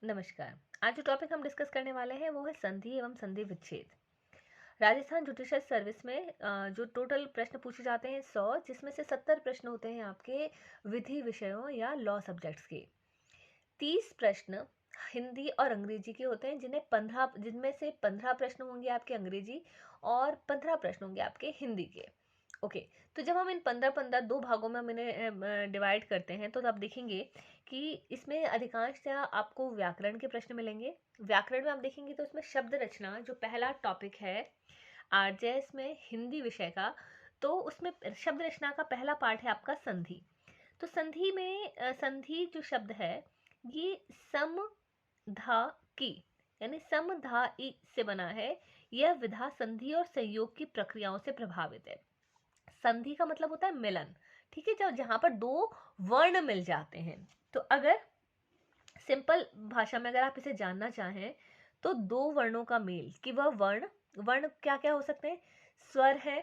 नमस्कार। आज जो टॉपिक हम डिस्कस करने वाले हैं वो है संधि एवं संधि विच्छेद। राजस्थान जुडिशियल सर्विस में जो टोटल प्रश्न पूछे जाते हैं 100, जिसमें से 70 प्रश्न होते हैं आपके विधि विषयों या लॉ सब्जेक्ट्स के। 30 प्रश्न हिंदी और अंग्रेजी के होते हैं, जिनमें से 15 प्रश्न होंगे आपके अंग्रेजी और 15 प्रश्न होंगे आपके हिंदी के। ओके, तो जब हम इन 15-15 दो भागों में हम इन्हें डिवाइड करते हैं तो आप देखेंगे कि इसमें अधिकांशतः आपको व्याकरण के प्रश्न मिलेंगे। व्याकरण में आप देखेंगे तो इसमें शब्द रचना जो पहला टॉपिक है आरजेएस में हिंदी विषय का, तो उसमें शब्द रचना का पहला पार्ट है आपका संधि। तो संधि में संधि जो शब्द है ये सम धा की यानी सम धा ई से बना है। यह विधा संधि और संयोग की प्रक्रियाओं से प्रभावित है। संधि का मतलब होता है मिलन, ठीक है, जहां पर दो वर्ण मिल जाते हैं। तो अगर सिंपल भाषा में अगर आप इसे जानना चाहें तो दो वर्णों का मेल, कि वह वर्ण क्या क्या हो सकते हैं। स्वर है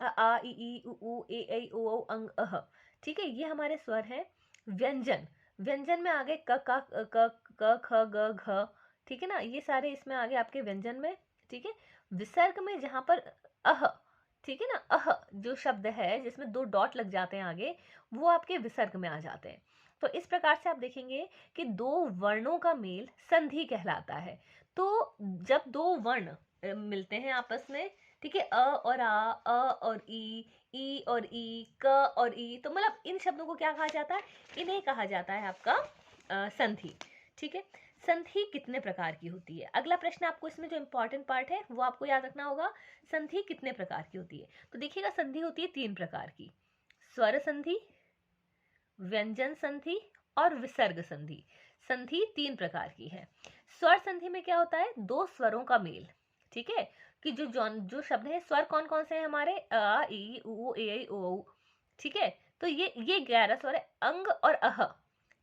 आ ई ई उ ऊ ए ऐ ओ औ अंग अह, ठीक है, ये हमारे स्वर हैं। व्यंजन में आगे क ख ग घ, ठीक है ना, ये सारे इसमें आगे आपके व्यंजन में, ठीक है। विसर्ग में जहां पर अह, ठीक है ना, अह जो शब्द है जिसमें दो डॉट लग जाते हैं आगे, वो आपके विसर्ग में आ जाते हैं। तो इस प्रकार से आप देखेंगे कि दो वर्णों का मेल संधि कहलाता है। तो जब दो वर्ण मिलते हैं आपस में, ठीक है, अ और अ और ई और ई, क और ई, तो मतलब इन शब्दों को क्या कहा जाता है, इन्हें कहा जाता है आपका संधि, ठीक है। संधि कितने प्रकार की होती है, अगला प्रश्न आपको इसमें जो इंपॉर्टेंट पार्ट है वो आपको याद रखना होगा। संधि कितने प्रकार की होती है, तो देखिएगा संधि होती है 3 प्रकार की, स्वर संधि, व्यंजन संधि और विसर्ग संधि। संधि 3 प्रकार की है। स्वर संधि में क्या होता है, दो स्वरों का मेल, ठीक है, कि जो शब्द है, स्वर कौन कौन से हैं हमारे, अ ई उ ए ऐ ओ औ, ठीक है। तो ये 11 स्वर है, अंग और अह,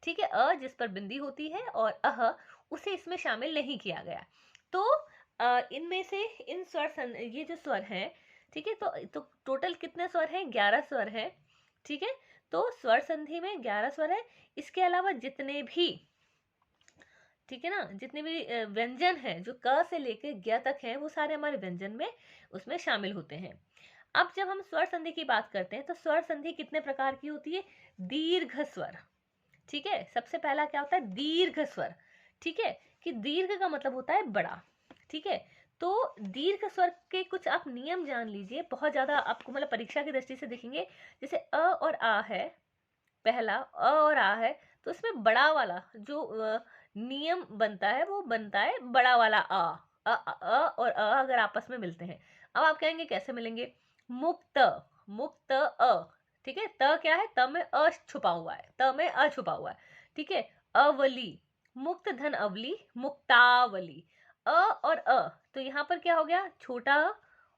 ठीक है, अ जिस पर बिंदी होती है और अह उसे इसमें शामिल नहीं किया गया। तो इनमें से इन ये जो स्वर हैं, ठीक है, तो टोटल कितने स्वर हैं, 11 स्वर हैं, ठीक है। तो स्वर संधि में 11 स्वर है। इसके अलावा जितने भी, ठीक है ना, जितने भी व्यंजन हैं जो क से लेकर ज्ञ तक हैं, वो सारे हमारे व्यंजन में उसमें शामिल होते हैं। अब जब हम स्वर संधि की बात करते हैं तो स्वर संधि कितने प्रकार की होती है, दीर्घ स्वर, ठीक है। सबसे पहला क्या होता है, दीर्घ स्वर, ठीक है, कि दीर्घ का मतलब होता है बड़ा, ठीक है। तो दीर्घ स्वर के कुछ आप नियम जान लीजिए, बहुत ज्यादा आपको मतलब परीक्षा की दृष्टि से देखेंगे। जैसे अ और आ है, पहला अ और आ है, तो इसमें बड़ा वाला जो नियम बनता है वो बनता है बड़ा वाला और अगर आपस में मिलते हैं। अब आप कहेंगे कैसे मिलेंगे, मुक्त, मुक्त अ, ठीक है, त क्या है, त में अ छुपा हुआ है, त में अ छुपा हुआ है, ठीक है। अवली, मुक्त धन अवली, मुक्तावली, अ और अ, तो यहाँ पर क्या हो गया, छोटा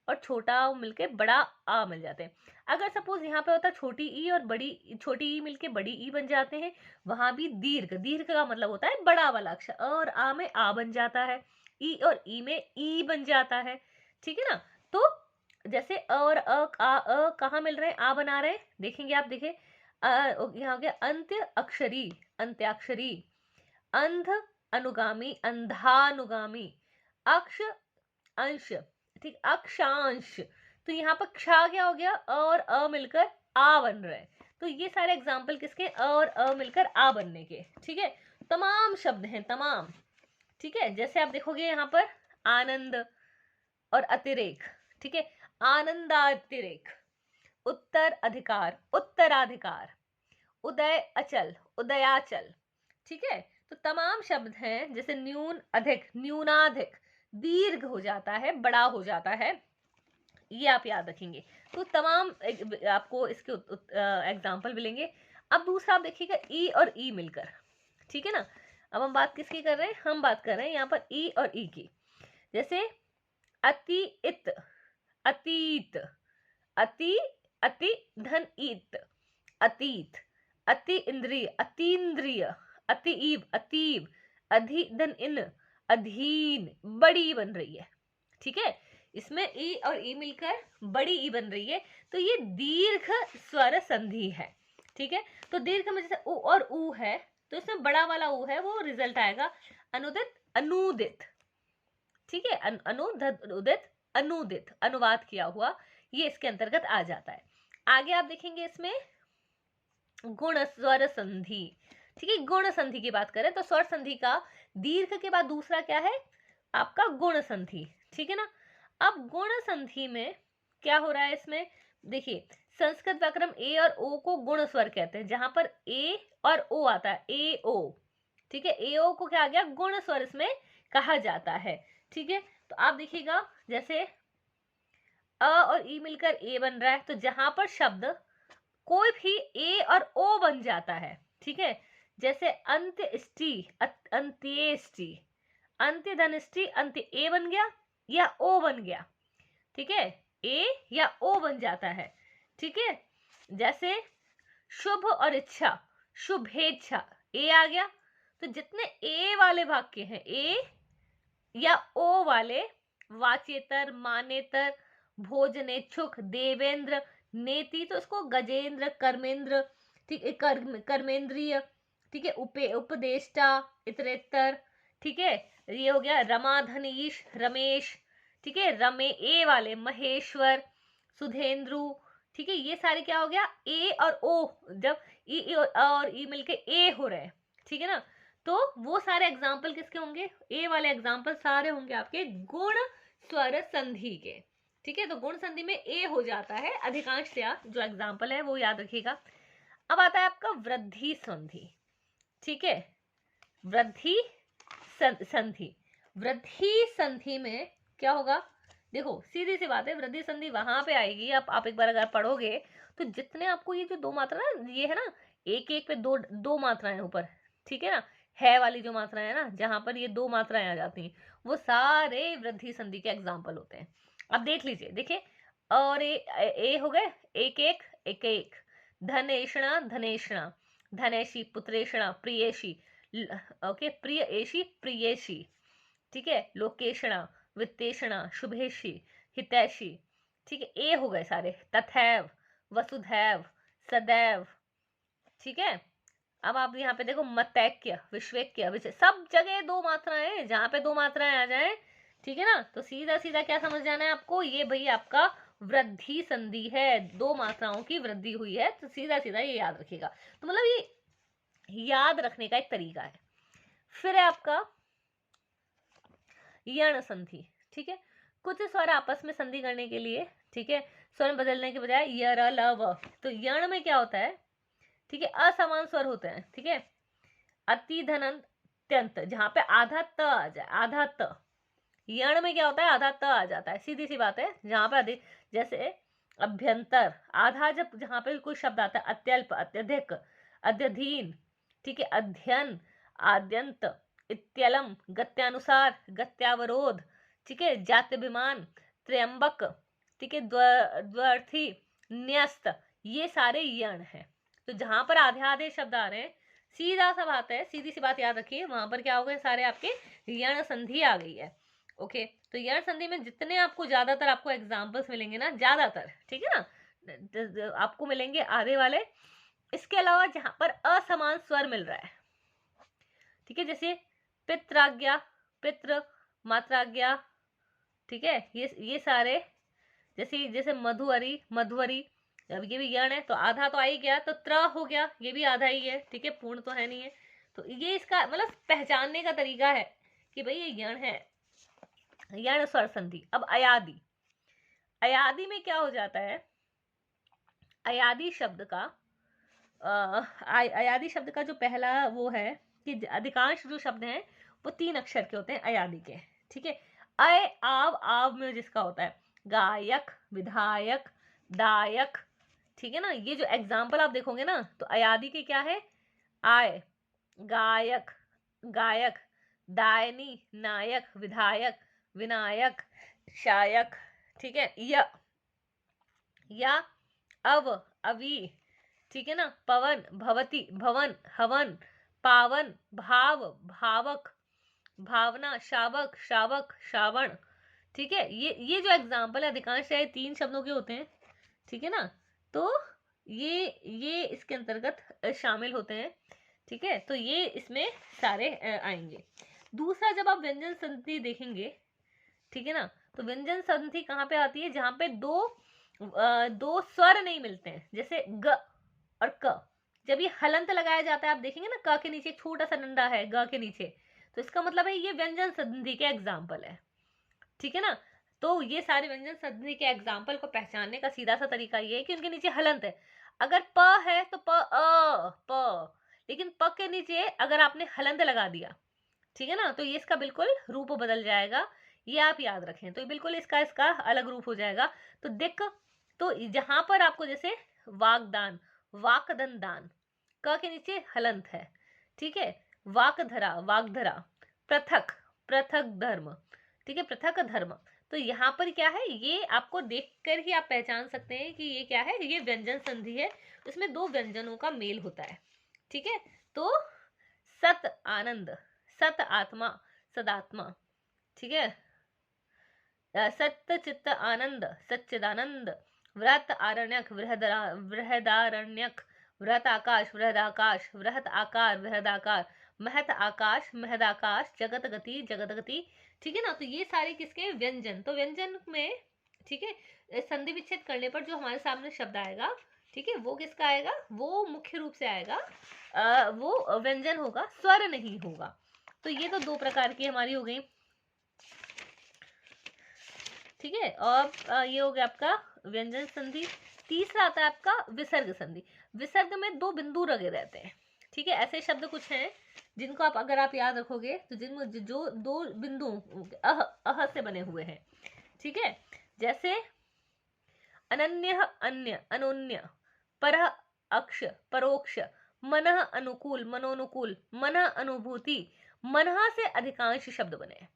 और छोटा मिलके बड़ा आ मिल जाते हैं। अगर सपोज यहाँ पे होता छोटी ई और बड़ी, छोटी ई मिलके बड़ी ई बन जाते हैं, वहां भी दीर्घ का मतलब होता है बड़ा वाला अक्षर, अ और आ में आ बन जाता है, ई और ई में ई बन जाता है, ठीक है ना। तो जैसे अ और अ कहाँ मिल रहे हैं, आ बना रहे हैं, देखेंगे आप, देखिए यहाँ हो गया अंत्य अक्षरी, अंत्याक्षरी, अंध अनुगामी, अंधानुगामी, अक्ष अंश, ठीक, अक्षांश, तो यहाँ पर क्षा क्या हो गया, अ और अ मिलकर आ बन रहे हैं। तो ये सारे एग्जाम्पल किसके, अ और अ मिलकर आ बनने के, ठीक है। तमाम शब्द हैं, तमाम, ठीक है। जैसे आप देखोगे यहाँ पर आनंद और अतिरेक, ठीक है, आनंदातिरेक, उत्तर अधिकार, उत्तराधिकार, उदय अचल, उदयाचल, ठीक है। तो तमाम शब्द हैं, जैसे न्यून अधिक, न्यूनाधिक, दीर्घ हो जाता है, बड़ा हो जाता है, ये आप याद रखेंगे। तो तमाम आपको इसके एग्जाम्पल मिलेंगे। अब दूसरा आप देखिएगा ई और ई मिलकर, ठीक है ना। अब हम बात किसकी कर रहे हैं, हम बात कर रहे हैं यहाँ पर ई और ई की। जैसे अति इत, अतीत, अति अति धन ईत, अतीत, अति इंद्रिय, अतीन्द्रिय, अतिईव, अतीव, अधि धन इन, अधीन, बड़ी बन रही है, ठीक है। इसमें ई और ई मिलकर बड़ी ई बन रही है, तो ये दीर्घ स्वर संधि है, ठीक है। तो दीर्घ में जैसे उ और ऊ है, तो इसमें बड़ा वाला ऊ है, वो रिजल्ट आएगा अनुदित, अनूदित। ठीक है, अनुदित, अनूदित, अनुवाद किया हुआ, ये इसके अंतर्गत आ जाता है। आगे आप देखेंगे इसमें गुण स्वर संधि। ठीक है, गुण संधि की बात करें तो स्वर संधि का दीर्घ के बाद दूसरा क्या है आपका गुण संधि। ठीक है ना। अब गुण संधि में क्या हो रहा है इसमें, देखिए संस्कृत व्याकरण ए और ओ को गुण स्वर कहते हैं, जहां पर ए और ओ आता है, ए ओ। ठीक है, ए ओ को क्या आ गया, गुण स्वर इसमें कहा जाता है। ठीक है, तो आप देखिएगा जैसे अ और ई मिलकर ए बन रहा है, तो जहां पर शब्द कोई भी ए और ओ बन जाता है, ठीक है, जैसे अंत्येष्टि, अंत्येष्टि, अंत्य धनिष्टि, अंत्य ए बन गया या ओ बन गया। ठीक है, ए या ओ बन जाता है। ठीक है, जैसे शुभ और इच्छा, शुभेच्छा, ए आ गया। तो जितने ए वाले वाक्य हैं, ए या ओ वाले, वाचेतर, मानेतर, भोजनेच्छुक, देवेंद्र, नेति, तो इसको गजेंद्र, कर्मेंद्र, ठीक है, कर्मेंद्रिय, ठीक है, उपदेष्टा, इतरेतर। ठीक है, ये हो गया रमाधनीश, रमेश, ठीक है, रमे ए वाले, महेश्वर, सुधेंद्रु। ठीक है, ये सारे क्या हो गया, ए और ओ, जब ई और ई मिलके ए हो रहे हैं। ठीक है ना, तो वो सारे एग्जाम्पल किसके होंगे, ए वाले एग्जाम्पल सारे होंगे आपके गुण स्वर संधि के। ठीक है, तो गुण संधि में ए हो जाता है अधिकांशतया, जो एग्जाम्पल है वो याद रखिएगा। अब आता है आपका वृद्धि संधि। ठीक है, वृद्धि संधि, वृद्धि संधि में क्या होगा, देखो सीधी सी बात है, वृद्धि संधि वहां पे आएगी, आप एक बार अगर पढ़ोगे तो जितने आपको ये जो दो मात्रा ना, ये है ना, एक एक पे दो दो मात्राएं ऊपर, ठीक है ना, है वाली जो मात्राएं है ना, जहां पर ये दो मात्राएं आ जाती हैं, वो सारे वृद्धि संधि के एग्जाम्पल होते हैं। अब देख लीजिए, देखिए और ए हो गए, एक एक एक एक, धनेषणा, धनेषणा, धनेशी, पुत्रेषणा, प्रियेशी, ओके, प्रियेशी, प्रियेशी। ठीक है, लोकेशणा, वित्तेषणा, शुभेशी, हितैषी। ठीक है, ए हो गए सारे, तथैव, वसुधैव, सदैव। ठीक है, अब आप यहाँ पे देखो मतैक्य, विश्वेक्य, विषय, सब जगह दो मात्राएं हैं, जहां पे दो मात्राएं आ जाए, ठीक है ना, तो सीधा सीधा क्या समझ जाना है आपको, ये भाई आपका वृद्धि संधि है, दो मात्राओं की वृद्धि हुई है, तो सीधा सीधा ये याद रखिएगा। तो मतलब ये याद रखने का एक तरीका है। फिर है आपका यण संधि। ठीक है, कुछ स्वर आपस में संधि करने के लिए, ठीक है, स्वर बदलने के बजाय य र ल व, तो यण में क्या होता है, ठीक है, असमान स्वर होते हैं। ठीक है, अति धनंत्यंत, जहां पे आधा त आ जाए, आधा त, यण में क्या होता है, आधा त आ जाता है, सीधी सी बात है, जहां पे अधिक, जैसे अभ्यंतर, आधा जब जहां पे कोई शब्द आता है, अत्यल्प, अत्यधिक, अध्यधीन, ठीक है, अध्ययन, आद्यंत, इत्यलम, गत्यानुसार, गत्यावरोध, ठीक है, जात्यभिमान, त्र्यंबक, ठीक है, द्व्यर्थी, न्यस्त, ये सारे यण हैं। तो जहां पर आधे आधे शब्द आ रहे हैं, सीधा सा बात है, सीधी सी बात याद रखिए, वहां पर क्या हो गए, सारे आपके यण संधि आ गई है। ओके, तो यण संधि में जितने आपको ज्यादातर आपको एग्जाम्पल्स मिलेंगे ना, ज्यादातर, ठीक है ना, आपको मिलेंगे आधे वाले। इसके अलावा जहां पर असमान स्वर मिल रहा है, ठीक है, जैसे पित्राज्ञा, पित्र, मात्राज्ञा, ठीक है, ये सारे, जैसे जैसे मधुवरी, मधुवरी, अब ये भी यण है, तो आधा तो आ ही गया, तो त्र हो गया, ये भी आधा ही है, ठीक है, पूर्ण तो है नहीं है। तो ये इसका मतलब पहचानने का तरीका है कि भाई ये यण है, यण स्वर संधि। अब अयादि, अयादि में क्या हो जाता है, अयादि शब्द का अयादि शब्द का जो पहला वो है कि अधिकांश जो शब्द हैं वो 3 अक्षर के होते हैं अयादि के। ठीक है, अय आव, आव में जिसका होता है गायक, विधायक, दायक, ठीक है ना, ये जो एग्जाम्पल आप देखोगे ना, तो अयादि के क्या है, आय, गायक, गायक, दायनी, नायक, विधायक, विनायक, शायक, ठीक है, या अव, अवी, ठीक है ना, पवन, भवती, भवन, हवन, पावन, भाव, भावक, भावना, शावक, शावक, श्रावण। ठीक है, ये जो एग्जाम्पल है अधिकांश 3 शब्दों के होते हैं, ठीक है ना, तो ये इसके अंतर्गत शामिल होते हैं। ठीक है, तो ये इसमें सारे आएंगे। दूसरा, जब आप व्यंजन संधि देखेंगे, ठीक है ना, तो व्यंजन संधि कहाँ पे आती है, जहां पे दो स्वर नहीं मिलते हैं, जैसे ग और क। जब ये हलंत लगाया जाता है, आप देखेंगे ना, क के नीचे एक छोटा सा डंडा है ग के नीचे, तो इसका मतलब है ये व्यंजन संधि के एग्जाम्पल है, ठीक है ना। तो ये सारे व्यंजन संधि के एग्जाम्पल को पहचानने का सीधा सा तरीका ये है कि उनके नीचे हलंत है। अगर प है तो प, लेकिन प के नीचे अगर आपने हलंत लगा दिया, ठीक है ना, तो ये इसका बिल्कुल रूप बदल जाएगा, ये आप याद रखें। तो बिल्कुल इसका अलग रूप हो जाएगा। तो दिक, तो जहां पर आपको जैसे वागदान, वाकदन दान, क के नीचे हलंत है, ठीक है, वाकधरा, वागधरा, पृथक, पृथक धर्म, ठीक है, पृथक धर्म। तो यहाँ पर क्या है, ये आपको देखकर ही आप पहचान सकते हैं कि ये क्या है, ये व्यंजन संधि है, इसमें दो व्यंजनों का मेल होता है, ठीक है। तो सत आनंद, सत आत्मा, सदात्मा, ठीक है, सत्य चित्त आनंद, सच्चिदानंद, वृहत आरण्यक, वृहदारण्यक, वृहत आकाश, वृहदाकाश, वृहत आकार, वृहदाकार, महत आकाश, महदाकाश, जगत गति, जगत गति, ठीक है ना। तो ये सारे किसके व्यंजन। तो व्यंजन में, ठीक है, संधि विच्छेद करने पर जो हमारे सामने शब्द आएगा, ठीक है, वो किसका आएगा, वो मुख्य रूप से आएगा, वो व्यंजन होगा, स्वर नहीं होगा। तो ये तो दो प्रकार की हमारी हो गई, ठीक है। और ये हो गया आपका व्यंजन संधि। तीसरा आता है आपका विसर्ग संधि। विसर्ग में दो बिंदु लगे रहते हैं, ठीक है। ऐसे शब्द कुछ हैं जिनको आप अगर आप याद रखोगे तो जिनमें जो दो बिंदु अह से बने हुए हैं, ठीक है, जैसे अनन्य, अन्य, अनोन्य, परः, अक्ष, परोक्ष, मनः, अनुकूल, मनोनुकूल, मनः, अनुभूति, मनः से अधिकांश शब्द बने हैं,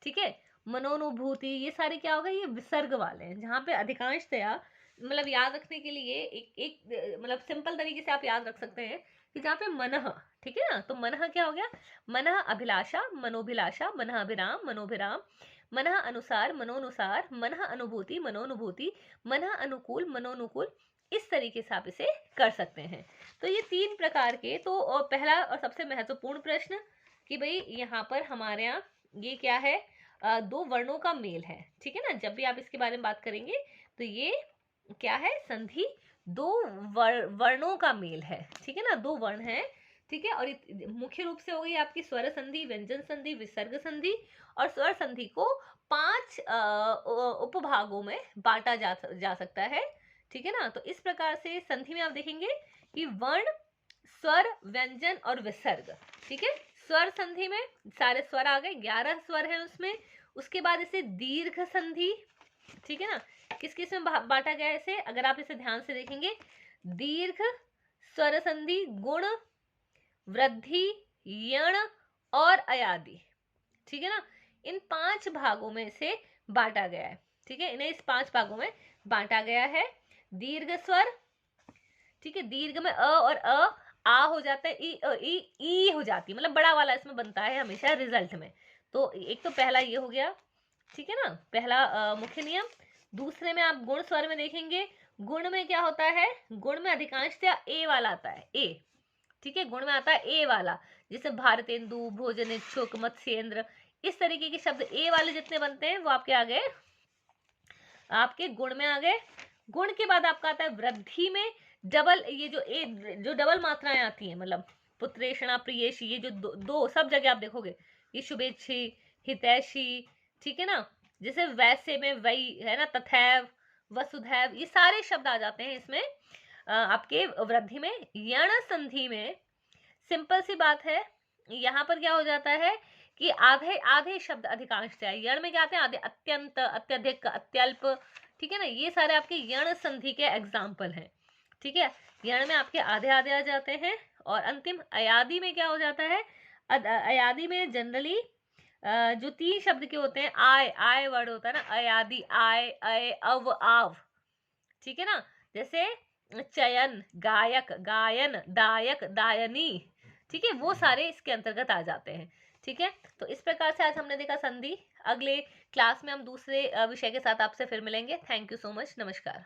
ठीक है। मनोनुभूति, ये सारे क्या होगा, ये विसर्ग वाले हैं, जहां पे अधिकांशतया, मतलब याद रखने के लिए एक मतलब सिंपल तरीके से आप याद रख सकते हैं कि जहाँ पे मनः, ठीक है ना, तो मनः क्या हो गया, मनः अभिलाषा, मनोभिलाषा, मनः अभिराम, मनोभिराम, मनः अनुसार, मनोनुसार, मनः अनुभूति, मनोनुभूति, मनः अनुकूल, मनोनुकूल, इस तरीके से आप इसे कर सकते हैं। तो ये तीन प्रकार के। तो और पहला और सबसे महत्वपूर्ण प्रश्न कि भाई यहाँ पर हमारे यहाँ ये क्या है, दो वर्णों का मेल है, ठीक है ना। जब भी आप इसके बारे में बात करेंगे तो ये क्या है, संधि दो वर्णों का मेल है, ठीक है ना, दो वर्ण है, ठीक है। और मुख्य रूप से हो गई आपकी स्वर संधि, व्यंजन संधि, विसर्ग संधि। और स्वर संधि को 5 उपभागों में बांटा जा सकता है, ठीक है ना। तो इस प्रकार से संधि में आप देखेंगे कि वर्ण, स्वर, व्यंजन और विसर्ग, ठीक है। स्वर संधि में सारे स्वर आ गए, 11 स्वर हैं उसमें। उसके बाद इसे दीर्घ संधि, ठीक है ना, किस किस में बांटा गया है इसे, अगर आप इसे ध्यान से देखेंगे, दीर्घ, स्वर संधि, गुण, वृद्धि, यण और अयादि, ठीक है ना, इन 5 भागों में से बांटा गया है, ठीक है। इन्हें इस 5 भागों में बांटा गया है। दीर्घ स्वर, ठीक है, दीर्घ में अ और आ हो जाता है, ई हो जाती है, मतलब बड़ा वाला इसमें बनता है हमेशा रिजल्ट में। तो एक तो पहला ये हो गया, ठीक है ना, पहला मुख्य नियम। दूसरे में आप गुण स्वर में देखेंगे, गुण में क्या होता है, गुण में अधिकांशतः ए वाला आता है, ए, ठीक है, गुण में आता है ए वाला, जैसे भारतेंदु, भोजन इच्छुक, मत्स्येंद्र, इस तरीके के शब्द ए वाले जितने बनते हैं वो आपके आ गए, आपके गुण में आ गए। गुण के बाद आपका आता है वृद्धि में डबल, ये जो डबल मात्राएं आती हैं, मतलब पुत्रेषणा, प्रियेशी, ये जो दो सब जगह आप देखोगे, ये शुभेच्छी, हितैषी, ठीक है ना, जैसे वैसे में वही है ना, तथैव, वसुधैव, ये सारे शब्द आ जाते हैं इसमें आपके वृद्धि में। यण संधि में सिंपल सी बात है, यहाँ पर क्या हो जाता है कि आधे आधे शब्द अधिकांश से, यण में क्या आते हैं, आधे, अत्यंत, अत्यधिक, अत्यल्प, ठीक है ना, ये सारे आपके यण संधि के एग्जाम्पल हैं, ठीक है। यण में आपके आधे आधे आ जाते हैं। और अंतिम अयादि में क्या हो जाता है, अयादि में जनरली जो 3 शब्द के होते हैं, आय वर्ड होता है ना, अयादि, आय, अय, अव, आव, ठीक है ना, जैसे चयन, गायक, गायन, दायक, दायनी, ठीक है, वो सारे इसके अंतर्गत आ जाते हैं, ठीक है। तो इस प्रकार से आज हमने देखा संधि। अगले क्लास में हम दूसरे विषय के साथ आपसे फिर मिलेंगे। थैंक यू सो मच, नमस्कार।